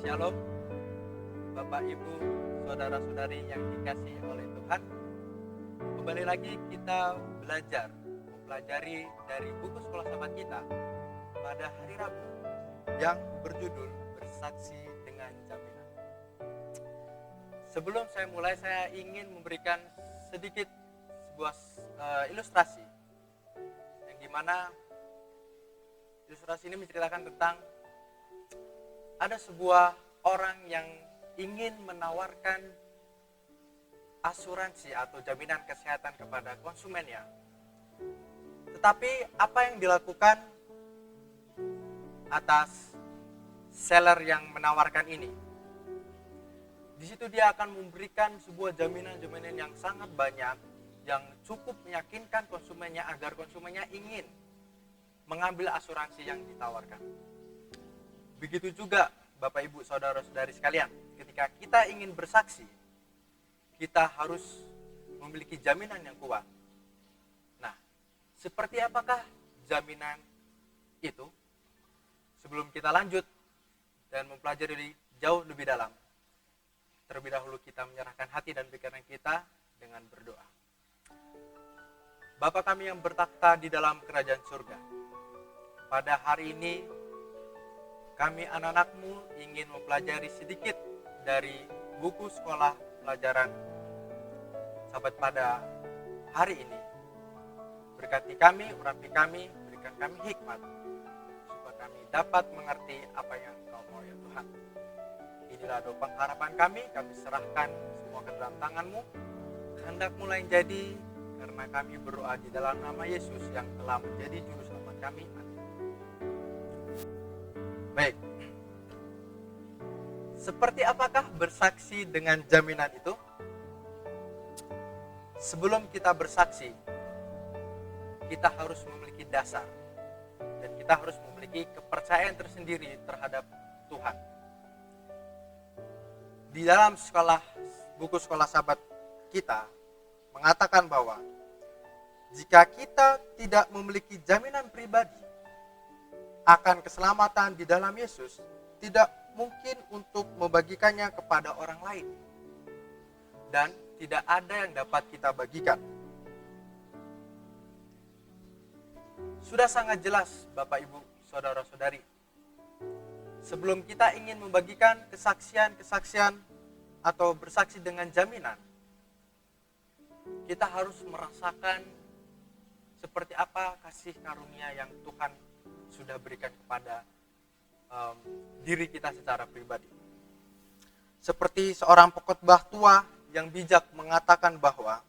Shalom, Bapak Ibu, Saudara-saudari yang dikasihi oleh Tuhan. Kembali lagi kita mempelajari dari buku sekolah sahabat kita pada hari Rabu yang berjudul Bersaksi dengan Jaminan. Sebelum saya mulai, saya ingin memberikan sedikit sebuah ilustrasi yang dimana ilustrasi ini menceritakan tentang ada sebuah orang yang ingin menawarkan asuransi atau jaminan kesehatan kepada konsumennya. Tetapi apa yang dilakukan atas seller yang menawarkan ini? Di situ dia akan memberikan sebuah jaminan-jaminan yang sangat banyak yang cukup meyakinkan konsumennya agar konsumennya ingin mengambil asuransi yang ditawarkan. Begitu juga Bapak Ibu Saudara-saudari sekalian, ketika kita ingin bersaksi, kita harus memiliki jaminan yang kuat. Nah, seperti apakah jaminan itu? Sebelum kita lanjut dan mempelajari jauh lebih dalam, terlebih dahulu kita menyerahkan hati dan pikiran kita dengan berdoa. Bapa kami yang bertakhta di dalam kerajaan surga, pada hari ini kami anak-anak-Mu ingin mempelajari sedikit dari buku sekolah pelajaran sahabat pada hari ini. Berkati kami, urapi kami, berikan kami hikmat, supaya kami dapat mengerti apa yang Engkau mau ya Tuhan. Inilah doa pengharapan kami serahkan semua ke dalam tangan-Mu. Kehendak-Mu yang jadi, karena kami berdoa di dalam nama Yesus yang telah menjadi juru selamat kami. Baik, seperti apakah bersaksi dengan jaminan itu? Sebelum kita bersaksi, kita harus memiliki dasar dan kita harus memiliki kepercayaan tersendiri terhadap Tuhan. Di dalam buku sekolah sahabat kita mengatakan bahwa jika kita tidak memiliki jaminan pribadi akan keselamatan di dalam Yesus, tidak mungkin untuk membagikannya kepada orang lain. Dan tidak ada yang dapat kita bagikan. Sudah sangat jelas Bapak Ibu Saudara-saudari. Sebelum kita ingin membagikan kesaksian atau bersaksi dengan jaminan, kita harus merasakan seperti apa kasih karunia yang Tuhan sudah berikan kepada diri kita secara pribadi. Seperti seorang pengkhotbah tua yang bijak mengatakan bahwa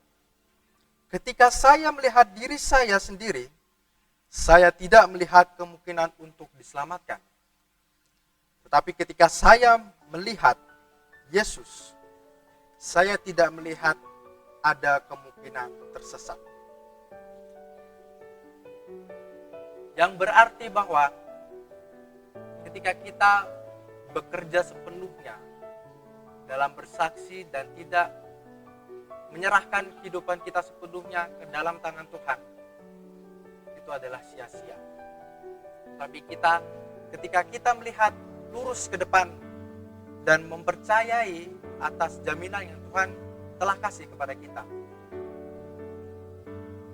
ketika saya melihat diri saya sendiri, saya tidak melihat kemungkinan untuk diselamatkan. Tetapi ketika saya melihat Yesus, saya tidak melihat ada kemungkinan tersesat. Yang berarti bahwa ketika kita bekerja sepenuhnya dalam bersaksi dan tidak menyerahkan kehidupan kita sepenuhnya ke dalam tangan Tuhan, itu adalah sia-sia. Tapi ketika kita melihat lurus ke depan dan mempercayai atas jaminan yang Tuhan telah kasih kepada kita,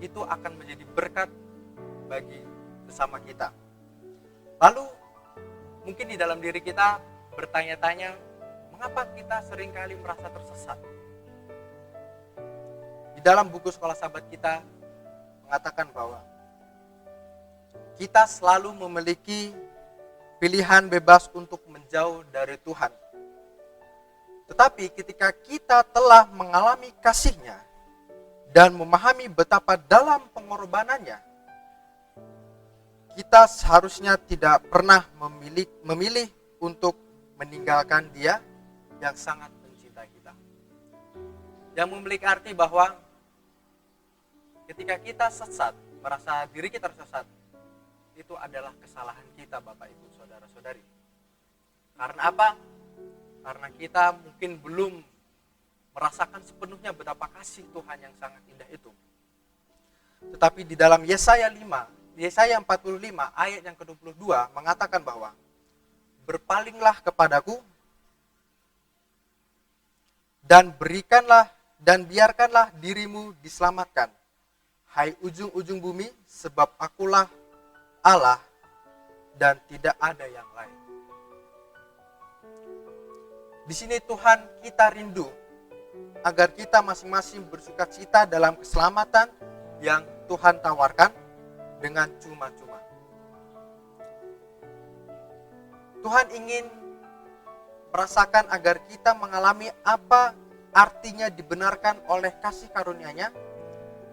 itu akan menjadi berkat bagi bersama kita. Lalu mungkin di dalam diri kita bertanya-tanya, mengapa kita seringkali merasa tersesat? Di dalam buku sekolah sahabat kita mengatakan bahwa kita selalu memiliki pilihan bebas untuk menjauh dari Tuhan. Tetapi ketika kita telah mengalami kasih-Nya dan memahami betapa dalam pengorbanannya, kita seharusnya tidak pernah memilih untuk meninggalkan Dia yang sangat mencintai kita. Yang memiliki arti bahwa ketika kita sesat, merasa diri kita tersesat, itu adalah kesalahan kita Bapak Ibu Saudara-saudari. Karena apa? Karena kita mungkin belum merasakan sepenuhnya betapa kasih Tuhan yang sangat indah itu. Tetapi di dalam Yesaya 45 ayat yang ke-22 mengatakan bahwa berpalinglah kepadaku Dan biarkanlah dirimu diselamatkan, hai ujung-ujung bumi, sebab akulah Allah dan tidak ada yang lain. Di sini Tuhan kita rindu agar kita masing-masing bersukacita dalam keselamatan yang Tuhan tawarkan dengan cuma-cuma. Tuhan ingin merasakan agar kita mengalami apa artinya dibenarkan oleh kasih karunia-Nya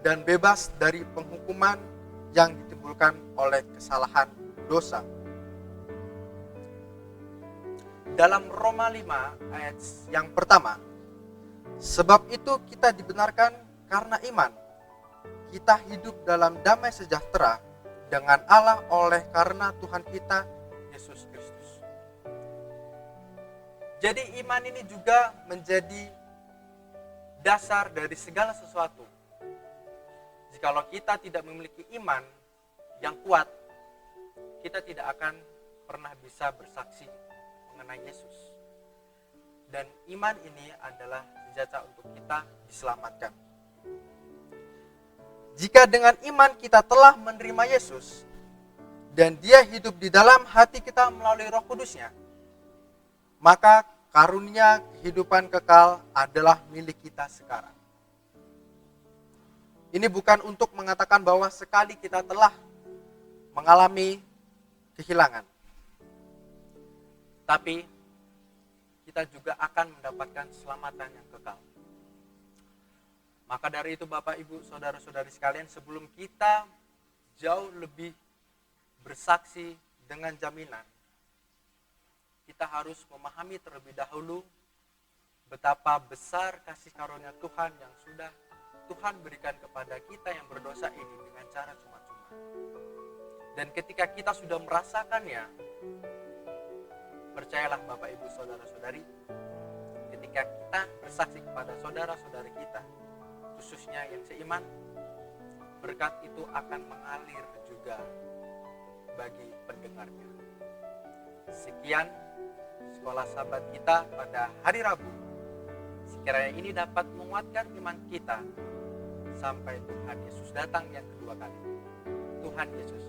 dan bebas dari penghukuman yang ditimbulkan oleh kesalahan dosa. Dalam Roma 5 ayat yang pertama, sebab itu kita dibenarkan karena iman. Kita hidup dalam damai sejahtera dengan Allah oleh karena Tuhan kita, Yesus Kristus. Jadi iman ini juga menjadi dasar dari segala sesuatu. Jikalau kita tidak memiliki iman yang kuat, kita tidak akan pernah bisa bersaksi mengenai Yesus. Dan iman ini adalah senjata untuk kita diselamatkan. Jika dengan iman kita telah menerima Yesus dan Dia hidup di dalam hati kita melalui Roh Kudus-Nya, maka karunia kehidupan kekal adalah milik kita sekarang. Ini bukan untuk mengatakan bahwa sekali kita telah mengalami kehilangan, tapi kita juga akan mendapatkan keselamatan yang kekal. Maka dari itu Bapak, Ibu, Saudara-saudari sekalian, sebelum kita jauh lebih bersaksi dengan jaminan, kita harus memahami terlebih dahulu betapa besar kasih karunia Tuhan yang sudah Tuhan berikan kepada kita yang berdosa ini dengan cara cuma-cuma. Dan ketika kita sudah merasakannya, percayalah Bapak, Ibu, Saudara-saudari, ketika kita bersaksi kepada saudara-saudari kita, khususnya yang seiman, berkat itu akan mengalir juga bagi pendengarnya. Sekian sekolah sahabat kita pada hari Rabu. Sekiranya ini dapat menguatkan iman kita sampai Tuhan Yesus datang yang kedua kali. Tuhan Yesus